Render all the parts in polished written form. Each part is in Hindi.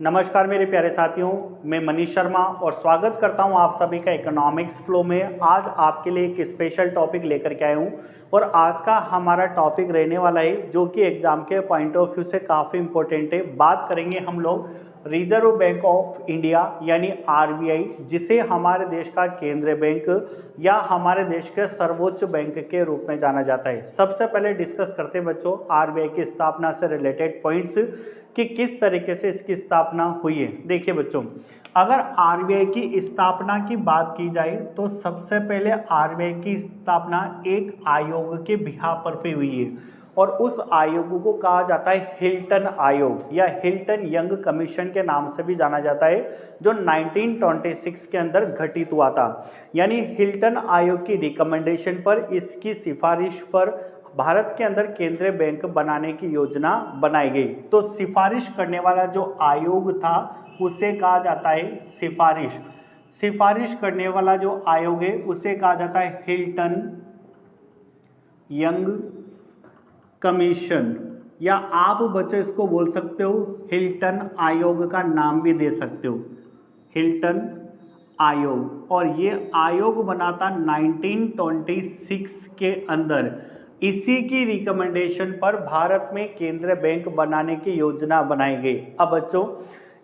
नमस्कार मेरे प्यारे साथियों, मैं मनीष शर्मा और स्वागत करता हूं आप सभी का इकोनॉमिक्स फ्लो में। आज आपके लिए एक स्पेशल टॉपिक लेकर के आया हूं और आज का हमारा टॉपिक रहने वाला है जो कि एग्जाम के पॉइंट ऑफ व्यू से काफ़ी इंपॉर्टेंट है। बात करेंगे हम लोग रिजर्व बैंक ऑफ इंडिया यानी आरबीआई, जिसे हमारे देश का केंद्रीय बैंक या हमारे देश के सर्वोच्च बैंक के रूप में जाना जाता है। सबसे पहले डिस्कस करते हैं बच्चों आरबीआई की स्थापना से रिलेटेड पॉइंट्स कि किस तरीके से इसकी स्थापना हुई है। देखिए बच्चों, अगर आरबीआई की स्थापना की बात की जाए तो सबसे पहले आरबीआई की स्थापना एक आयोग के बिहाफ पर हुई है और उस आयोग को कहा जाता है हिल्टन आयोग या हिल्टन यंग कमीशन के नाम से भी जाना जाता है, जो 1926 के अंदर गठित हुआ था। यानी हिल्टन आयोग की रिकमेंडेशन पर, इसकी सिफारिश पर भारत के अंदर केंद्रीय बैंक बनाने की योजना बनाई गई। तो सिफारिश करने वाला जो आयोग था उसे कहा जाता है सिफारिश। सिफारिश करने वाला जो आयोग है उसे कहा जाता है हिल्टन यंग कमीशन, या आप बच्चों इसको बोल सकते हो हिल्टन आयोग का नाम भी दे सकते हो, हिल्टन आयोग। और ये आयोग बना था 1926 के अंदर। इसी की रिकमेंडेशन पर भारत में केंद्रीय बैंक बनाने की योजना बनाई गई। अब बच्चों,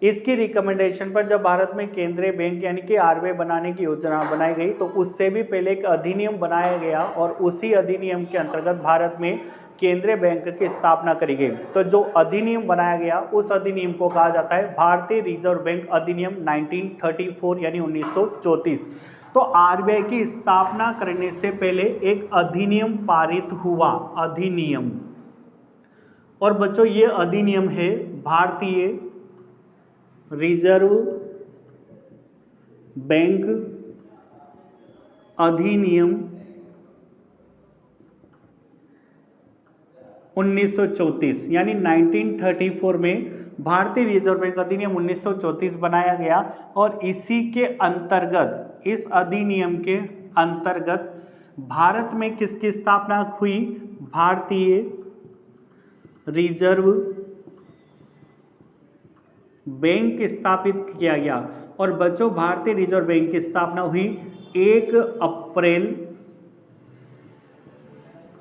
इसकी रिकमेंडेशन पर जब भारत में केंद्रीय बैंक यानी कि आरबीआई बनाने की योजना बनाई गई तो उससे भी पहले एक अधिनियम बनाया गया और उसी अधिनियम के अंतर्गत भारत में केंद्रीय बैंक की स्थापना करी गई। तो जो अधिनियम बनाया गया उस अधिनियम को कहा जाता है भारतीय रिजर्व बैंक अधिनियम 1934 यानी 1934। तो आरबीआई की स्थापना करने से पहले एक अधिनियम पारित हुआ, अधिनियम। और बच्चों ये अधिनियम है भारतीय रिजर्व बैंक अधिनियम 1934 यानी 1934 में भारतीय रिजर्व बैंक अधिनियम 1934 बनाया गया। और इसी के अंतर्गत, इस अधिनियम के अंतर्गत भारत में किसकी स्थापना हुई? भारतीय रिजर्व बैंक स्थापित किया गया। और बच्चों भारतीय रिजर्व बैंक की स्थापना हुई 1 अप्रैल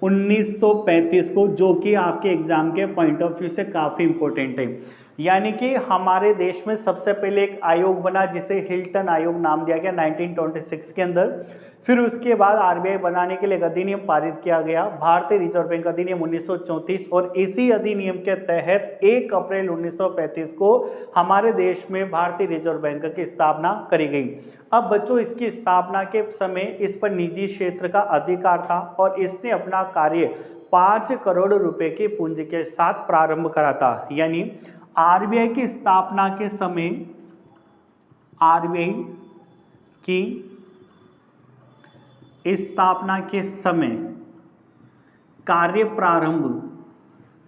1935 को, जो कि आपके एग्जाम के पॉइंट ऑफ व्यू से काफ़ी इंपॉर्टेंट है। यानी कि हमारे देश में सबसे पहले एक आयोग बना जिसे हिल्टन आयोग नाम दिया गया 1926 के अंदर। फिर उसके बाद आरबीआई बनाने के लिए एक अधिनियम पारित किया गया, भारतीय रिजर्व बैंक अधिनियम 1934। और इसी अधिनियम के तहत 1 अप्रैल 1935 को हमारे देश में भारतीय रिजर्व बैंक की स्थापना करी गई। अब बच्चों, इसकी स्थापना के समय इस पर निजी क्षेत्र का अधिकार था और इसने अपना कार्य 5 करोड़ रुपए की पूंजी के साथ प्रारंभ करा था। यानी आरबीआई की स्थापना के समय, आरबीआई की स्थापना के समय कार्य प्रारंभ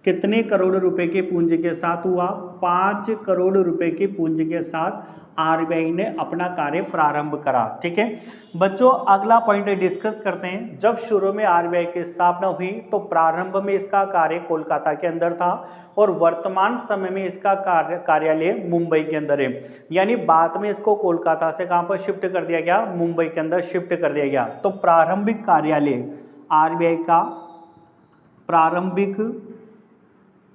कितने करोड़ रुपए के पूंजी के साथ हुआ? 5 करोड़ रुपए की पूंजी के साथ आरबीआई ने अपना कार्य प्रारंभ करा। ठीक है बच्चों, अगला पॉइंट डिस्कस करते हैं। जब शुरू में आरबीआई की स्थापना हुई तो प्रारंभ में इसका कार्य कोलकाता के अंदर था और वर्तमान समय में इसका कार्यालय मुंबई के अंदर है। यानी बाद में इसको कोलकाता से कहां पर शिफ्ट कर दिया गया? मुंबई के अंदर शिफ्ट कर दिया गया। तो प्रारंभिक कार्यालय आरबीआई का, प्रारंभिक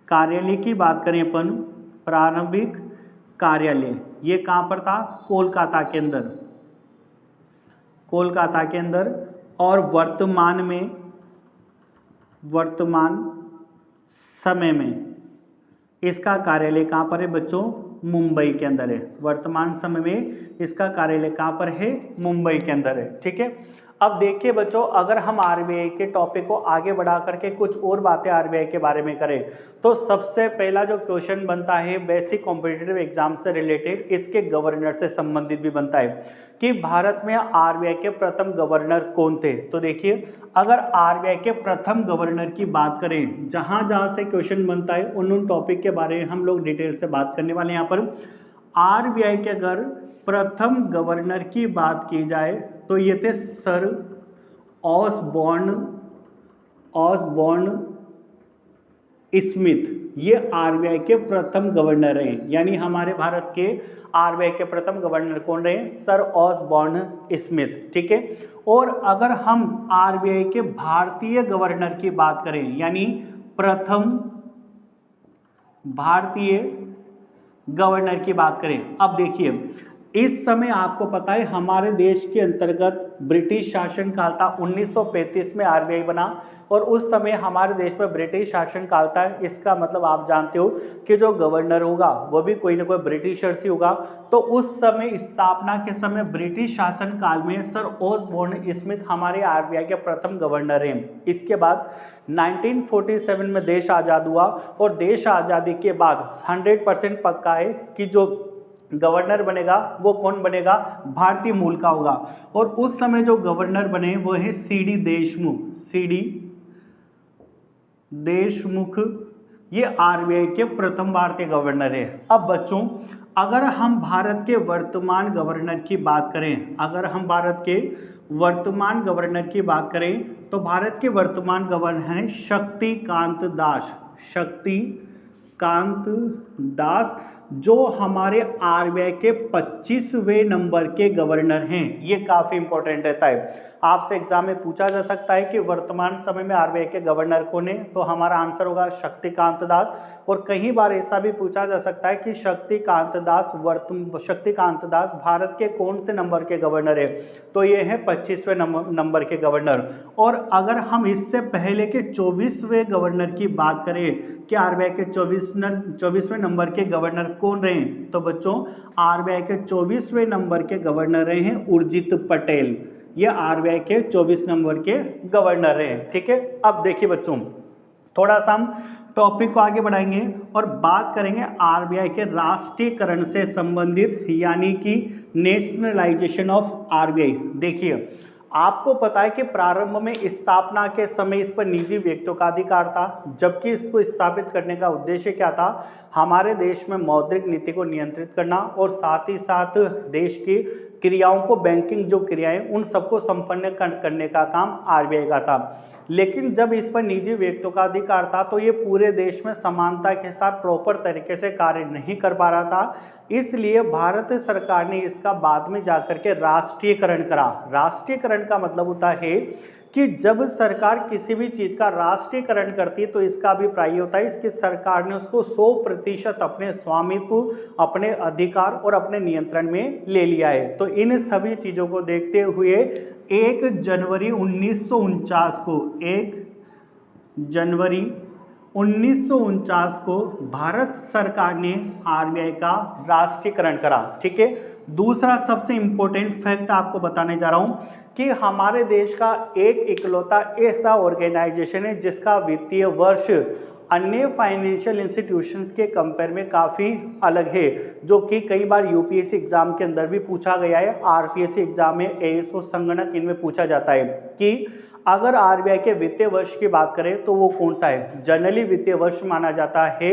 कार्यालय की बात करें अपन, प्रारंभिक कार्यालय ये कहां पर था? कोलकाता के अंदर, कोलकाता के अंदर। और वर्तमान में, वर्तमान समय में इसका कार्यालय कहां पर है बच्चों? मुंबई के अंदर है। वर्तमान समय में इसका कार्यालय कहां पर है? मुंबई के अंदर है। ठीक है, अब देखिए बच्चों, अगर हम आरबीआई के टॉपिक को आगे बढ़ा करके कुछ और बातें आरबीआई के बारे में करें तो सबसे पहला जो क्वेश्चन बनता है बेसिक कॉम्पिटिटिव एग्जाम से रिलेटेड, इसके गवर्नर से संबंधित भी बनता है कि भारत में आरबीआई के प्रथम गवर्नर कौन थे। तो देखिए, अगर आरबीआई के प्रथम गवर्नर की बात करें, जहां जहां से क्वेश्चन बनता है उन टॉपिक के बारे में हम लोग डिटेल से बात करने वाले हैं। यहाँ पर आरबीआई के अगर प्रथम गवर्नर की बात की जाए तो ये थे सर ऑसबॉर्न स्मिथ। ये आरबीआई के प्रथम गवर्नर हैं, यानी हमारे भारत के आरबीआई के प्रथम गवर्नर कौन रहे? सर ऑसबॉर्न स्मिथ, ठीक है। और अगर हम आरबीआई के भारतीय गवर्नर की बात करें, यानी प्रथम भारतीय गवर्नर की बात करें, अब देखिए इस समय आपको पता है हमारे देश के अंतर्गत ब्रिटिश शासन काल था। 1935 में आरबीआई बना और उस समय हमारे देश में ब्रिटिश शासन काल था। इसका मतलब आप जानते हो कि जो गवर्नर होगा वो भी कोई ना कोई ब्रिटिशर्स ही होगा। तो उस समय स्थापना के समय ब्रिटिश शासन काल में सर ऑसबॉर्न स्मिथ हमारे आरबीआई के प्रथम गवर्नर हैं। इसके बाद 1947 में देश आज़ाद हुआ और देश आज़ादी के बाद 100% पक्का है कि जो गवर्नर बनेगा वो कौन बनेगा? भारतीय मूल का होगा। और उस समय जो गवर्नर बने वो है सीडी देशमुख। सीडी देशमुख ये आरबीआई के प्रथम भारतीय गवर्नर है। अब बच्चों अगर हम भारत के वर्तमान गवर्नर की बात करें, अगर हम भारत के वर्तमान गवर्नर की बात करें तो भारत के वर्तमान गवर्नर हैं शक्तिकांत दास। शक्तिकांत दास जो हमारे आरबीआई के 25वें नंबर के गवर्नर हैं। ये काफी इंपॉर्टेंट रहता है। आपसे एग्जाम में पूछा जा सकता है कि वर्तमान समय में आरबीआई के गवर्नर कौन है, तो हमारा आंसर होगा शक्तिकांत दास। और कई बार ऐसा भी पूछा जा सकता है कि शक्तिकांत दास भारत के कौन से नंबर के गवर्नर है, तो ये है 25वें नंबर के गवर्नर। और अगर हम इससे पहले के 24वें गवर्नर की बात करें कि आरबीआई के 24वें नंबर के गवर्नर कौन रहे, तो बच्चों आरबीआई के 24वें नंबर के गवर्नर रहे हैं उर्जित पटेल। ये आरबीआई के 24 नंबर के गवर्नर रहे, ठीक है। अब देखिए बच्चों थोड़ा सा हम टॉपिक को आगे बढ़ाएंगे और बात करेंगे आरबीआई के राष्ट्रीयकरण से संबंधित, यानी कि नेशनलाइजेशन ऑफ आरबीआई। देखिए आपको पता है कि प्रारंभ में स्थापना के समय इस पर निजी व्यक्तियों का अधिकार था, जबकि इसको स्थापित करने का उद्देश्य क्या था? हमारे देश में मौद्रिक नीति को नियंत्रित करना और साथ ही साथ देश की क्रियाओं को, बैंकिंग जो क्रियाएं उन सबको संपन्न करने का काम आरबीआई का था। लेकिन जब इस पर निजी व्यक्तियों का अधिकार था तो ये पूरे देश में समानता के साथ प्रॉपर तरीके से कार्य नहीं कर पा रहा था। इसलिए भारत सरकार ने इसका बाद में जाकर के राष्ट्रीयकरण करा। राष्ट्रीयकरण का मतलब होता है कि जब सरकार किसी भी चीज का राष्ट्रीयकरण करती है तो इसका अभिप्राय ये होता है कि सरकार ने उसको 100% अपने स्वामित्व, अपने अधिकार और अपने नियंत्रण में ले लिया है। तो इन सभी चीजों को देखते हुए 1 जनवरी 1949 को 1 जनवरी 1949 को भारत सरकार ने आरबीआई का राष्ट्रीयकरण करा, ठीक है। दूसरा सबसे इंपॉर्टेंट फैक्ट आपको बताने जा रहा हूं कि हमारे देश का एक इकलौता ऐसा ऑर्गेनाइजेशन है जिसका वित्तीय वर्ष अन्य फाइनेंशियल इंस्टीट्यूशंस के कंपेयर में काफ़ी अलग है, जो कि कई बार यूपीएससी एग्जाम के अंदर भी पूछा गया है, आरपीएससी एग्जाम में, एएसओ संगणक इनमें पूछा जाता है कि अगर आरबीआई के वित्तीय वर्ष की बात करें तो वो कौन सा है। जनरली वित्तीय वर्ष माना जाता है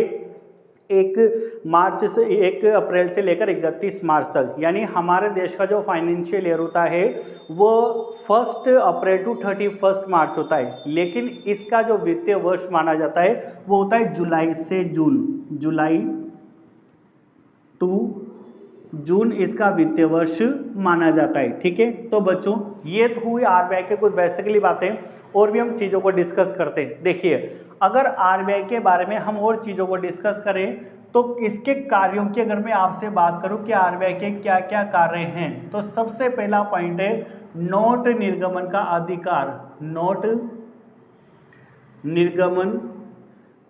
1 अप्रैल से लेकर 31 मार्च तक, यानी हमारे देश का जो फाइनेंशियल ईयर होता है वो 1 अप्रैल टू 31 मार्च होता है। लेकिन इसका जो वित्तीय वर्ष माना जाता है वो होता है जुलाई से जून, जुलाई टू जून इसका वित्तीय वर्ष माना जाता है, ठीक है। तो बच्चों ये तो हुई आरबीआई के कुछ बेसिकली बातें, और भी हम चीज़ों को डिस्कस करते हैं। देखिए अगर आरबीआई के बारे में हम और चीज़ों को डिस्कस करें तो इसके कार्यों की अगर मैं आपसे बात करूं कि आरबीआई के क्या क्या कार्य हैं, तो सबसे पहला पॉइंट है नोट निर्गमन का अधिकार। नोट निर्गमन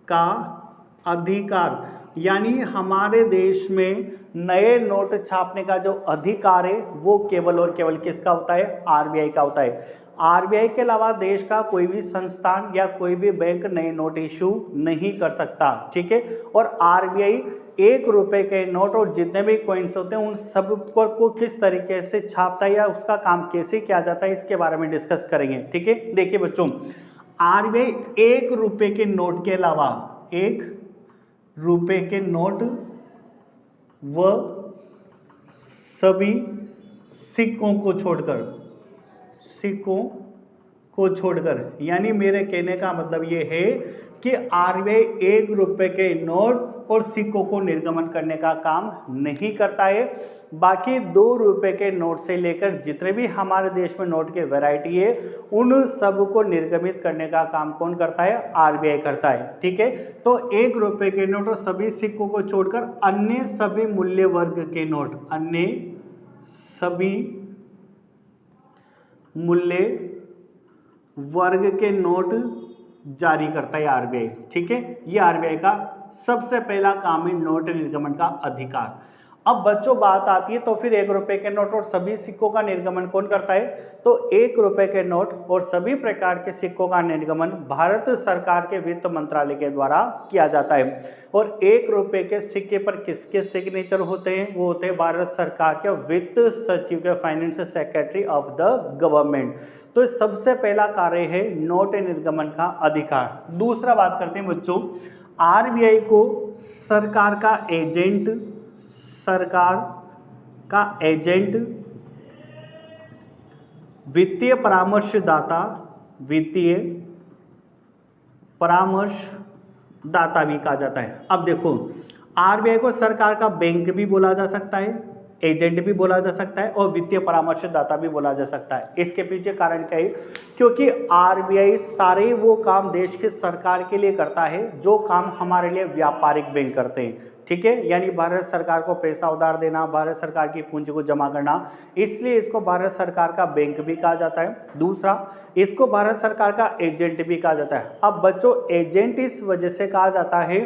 का अधिकार, यानी हमारे देश में नए नोट छापने का जो अधिकार है वो केवल और केवल किसका होता है? आरबीआई का होता है। आरबीआई के अलावा देश का कोई भी संस्थान या कोई भी बैंक नए नोट इशू नहीं कर सकता, ठीक है। और आरबीआई 1 रुपए के नोट और जितने भी कॉइन्स होते हैं उन सब को किस तरीके से छापता है या उसका काम कैसे किया जाता है इसके बारे में डिस्कस करेंगे, ठीक है। देखिए बच्चों आरबीआई 1 रुपए के नोट के अलावा 1 रुपए के नोट व सभी सिक्कों को छोड़कर, यानी मेरे कहने का मतलब ये है कि आरबीआई 1 रुपए के नोट और सिक्कों को निर्गमन करने का काम नहीं करता है। बाकी 2 रुपए के नोट से लेकर जितने भी हमारे देश में नोट के वैरायटी है उन सब को निर्गमित करने का काम कौन करता है? आरबीआई करता है। ठीक है, तो 1 रुपए के नोट और सभी सिक्कों को छोड़कर अन्य सभी मूल्य वर्ग के नोट, अन्य सभी मूल्य वर्ग के नोट जारी करता है आरबीआई। ठीक है, ये आरबीआई का सबसे पहला काम है, नोट निर्गमन का अधिकार। अब बच्चों बात आती है तो फिर 1 रुपए के नोट और सभी सिक्कों का निर्गमन कौन करता है? तो 1 रुपए के नोट और सभी प्रकार के सिक्कों का निर्गमन भारत सरकार के वित्त मंत्रालय के द्वारा किया जाता है। और 1 रुपए के सिक्के पर किसके सिग्नेचर होते हैं? वो होते हैं भारत सरकार के वित्त सचिव के, finance secretary of the government. तो सबसे पहला कार्य है नोट निर्गमन का अधिकार। दूसरा बात करते हैं बच्चों, आरबीआई को सरकार का एजेंट, वित्तीय परामर्शदाता भी कहा जाता है। अब देखो, आरबीआई को सरकार का बैंक भी बोला जा सकता है, एजेंट भी बोला जा सकता है और वित्तीय परामर्शदाता भी बोला जा सकता है। इसके पीछे कारण क्या है? क्योंकि आरबीआई सारे वो काम देश की सरकार के लिए करता है जो काम हमारे लिए व्यापारिक बैंक करते हैं। ठीक है, यानी भारत सरकार को पैसा उधार देना, भारत सरकार की पूंजी को जमा करना, इसलिए इसको भारत सरकार का बैंक भी कहा जाता है। दूसरा, इसको भारत सरकार का एजेंट भी कहा जाता है। अब बच्चों, एजेंट इस वजह से कहा जाता है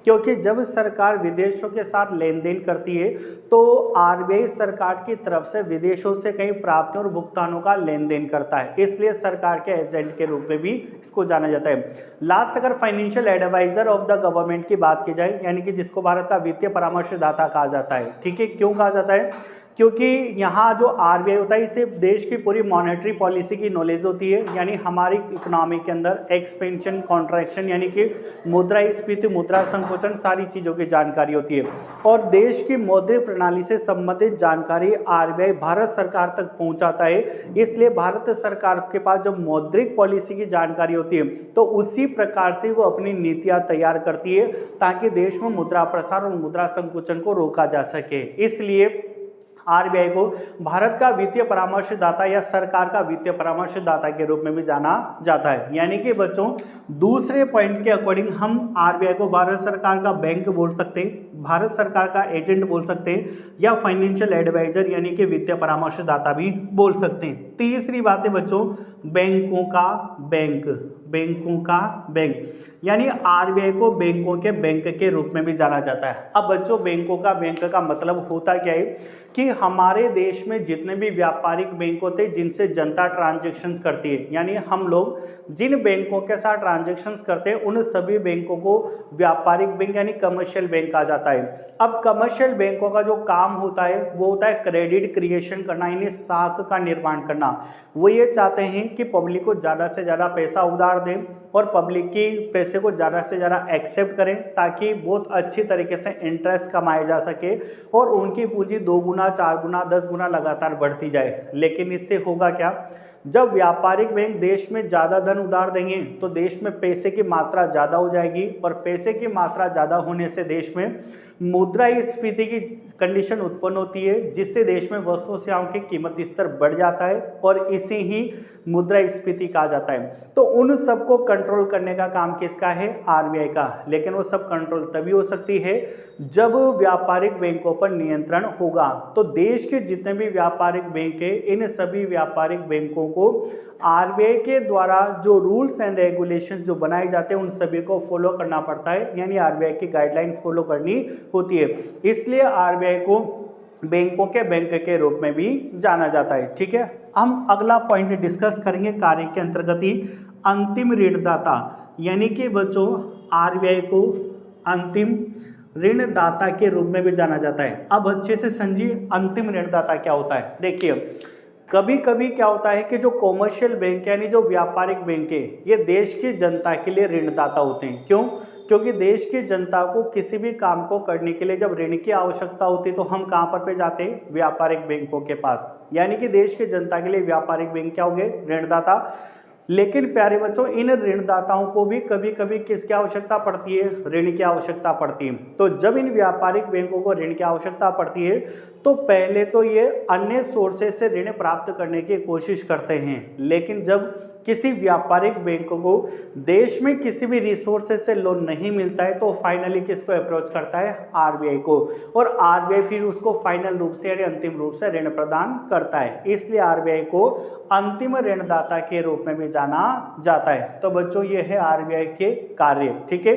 क्योंकि जब सरकार विदेशों के साथ लेन देन करती है तो आरबीआई सरकार की तरफ से विदेशों से कई प्राप्तियों और भुगतानों का लेन देन करता है, इसलिए सरकार के एजेंट के रूप में भी इसको जाना जाता है। लास्ट, अगर financial adviser of the government की बात की जाए, यानी कि जिसको भारत का वित्तीय परामर्शदाता कहा जाता है। ठीक है, क्यों कहा जाता है? क्योंकि यहाँ जो आरबीआई होता है इसे देश की पूरी मॉनेटरी पॉलिसी की नॉलेज होती है, यानी हमारी इकोनॉमी के अंदर एक्सपेंशन, कॉन्ट्रैक्शन, यानी कि मुद्रास्फीति, मुद्रा संकोचन, सारी चीज़ों की जानकारी होती है। और देश की मौद्रिक प्रणाली से संबंधित जानकारी आरबीआई भारत सरकार तक पहुँचाता है, इसलिए भारत सरकार के पास जब मौद्रिक पॉलिसी की जानकारी होती है तो उसी प्रकार से वो अपनी नीतियाँ तैयार करती है ताकि देश में मुद्रा प्रसार और मुद्रा संकुचन को रोका जा सके। इसलिए आरबीआई को भारत का वित्तीय परामर्शदाता या सरकार का वित्तीय परामर्शदाता के रूप में भी जाना जाता है। यानी कि बच्चों, दूसरे पॉइंट के अकॉर्डिंग हम आरबीआई को भारत सरकार का बैंक बोल सकते हैं, भारत सरकार का एजेंट बोल सकते हैं या फाइनेंशियल एडवाइजर यानी कि वित्तीय परामर्शदाता भी बोल सकते हैं। तीसरी बात है बच्चों, बैंकों का बैंक, यानी आरबीआई को बैंकों के बैंक के रूप में भी जाना जाता है। अब बच्चों, बैंकों का बैंक का मतलब होता क्या है कि हमारे देश में जितने भी व्यापारिक बैंक होते हैं जिनसे जनता ट्रांजैक्शंस करती है, यानी हम लोग जिन बैंकों के साथ ट्रांजैक्शंस करते हैं उन सभी बैंकों को व्यापारिक बैंक यानी कमर्शियल बैंक कहा जाता है। अब कमर्शियल बैंकों का जो काम होता है वो होता है क्रेडिट क्रिएशन करना, यानी साख का निर्माण करना। वो ये चाहते हैं कि पब्लिक को ज़्यादा से ज़्यादा पैसा उधार दें और पब्लिक की पैसे को ज़्यादा से ज़्यादा एक्सेप्ट करें ताकि बहुत अच्छी तरीके से इंटरेस्ट कमाया जा सके और उनकी पूंजी 2 गुना, 4 गुना, 10 गुना लगातार बढ़ती जाए। लेकिन इससे होगा क्या? जब व्यापारिक बैंक देश में ज़्यादा धन उधार देंगे तो देश में पैसे की मात्रा ज़्यादा हो जाएगी और पैसे की मात्रा ज़्यादा होने से देश में मुद्रास्फीति की कंडीशन उत्पन्न होती है, जिससे देश में वस्तु सेवाओं की कीमत स्तर बढ़ जाता है और इसे ही मुद्रास्फीति कहा जाता है। तो उन सबको कंट्रोल करने का काम किसका है? आरबीआई का। लेकिन वो सब कंट्रोल तभी हो सकती है जब व्यापारिक बैंकों पर नियंत्रण होगा। तो देश के जितने भी व्यापारिक बैंक है, इन सभी व्यापारिक बैंकों को आरबीआई के द्वारा जो रूल्स एंड रेगुलेशंस जो बनाए जाते हैं उन सभी को फॉलो करना पड़ता है, यानी आरबीआई की गाइडलाइन फॉलो करनी होती है। इसलिए आरबीआई को बैंकों के बैंक के रूप में भी जाना जाता है। ठीक है, हम अगला पॉइंट डिस्कस करेंगे कार्य के अंतर्गत ही अंतिम ऋणदाता, यानी कि बच्चों आरबीआई को अंतिम ऋणदाता के रूप में भी जाना जाता है। अब अच्छे से समझिए अंतिम ऋणदाता क्या होता है। देखिए, कभी कभी क्या होता है कि जो कॉमर्शियल बैंक यानी जो व्यापारिक बैंक है ये देश की जनता के लिए ऋणदाता होते हैं। क्यों? क्योंकि देश की जनता को किसी भी काम को करने के लिए जब ऋण की आवश्यकता होती है तो हम कहाँ पर जाते हैं? व्यापारिक बैंकों के पास। यानी कि देश की जनता के लिए व्यापारिक बैंक क्या हो गए? ऋणदाता। लेकिन प्यारे बच्चों, इन ऋणदाताओं को भी कभी कभी किसकी आवश्यकता पड़ती है? ऋण की आवश्यकता पड़ती है। तो जब इन व्यापारिक बैंकों को ऋण की आवश्यकता पड़ती है तो पहले तो ये अन्य सोर्सेस से ऋण प्राप्त करने की कोशिश करते हैं, लेकिन जब किसी व्यापारिक बैंक को देश में किसी भी रिसोर्सेज से लोन नहीं मिलता है तो फाइनली किसको अप्रोच करता है? आरबीआई को। और आरबीआई फिर उसको फाइनल रूप से यानी अंतिम रूप से ऋण प्रदान करता है। इसलिए आरबीआई को अंतिम ऋणदाता के रूप में भी जाना जाता है। तो बच्चों, ये है आरबीआई के कार्य। ठीक है,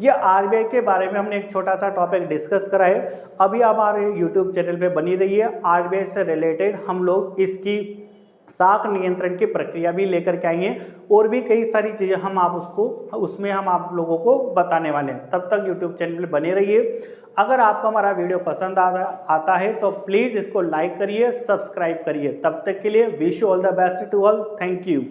ये आरबीआई के बारे में हमने एक छोटा सा टॉपिक डिस्कस करा है। अभी हमारे यूट्यूब चैनल पे बनी रहिए, आरबीआई से रिलेटेड हम लोग इसकी साख नियंत्रण की प्रक्रिया भी लेकर के आएंगे और भी कई सारी चीजें हम उसमें हम आप लोगों को बताने वाले हैं। तब तक यूट्यूब चैनल पे बने रहिए। अगर आपको हमारा वीडियो पसंद आता है तो प्लीज इसको लाइक करिए, सब्सक्राइब करिए। तब तक के लिए wish you all the best to all. Thank you.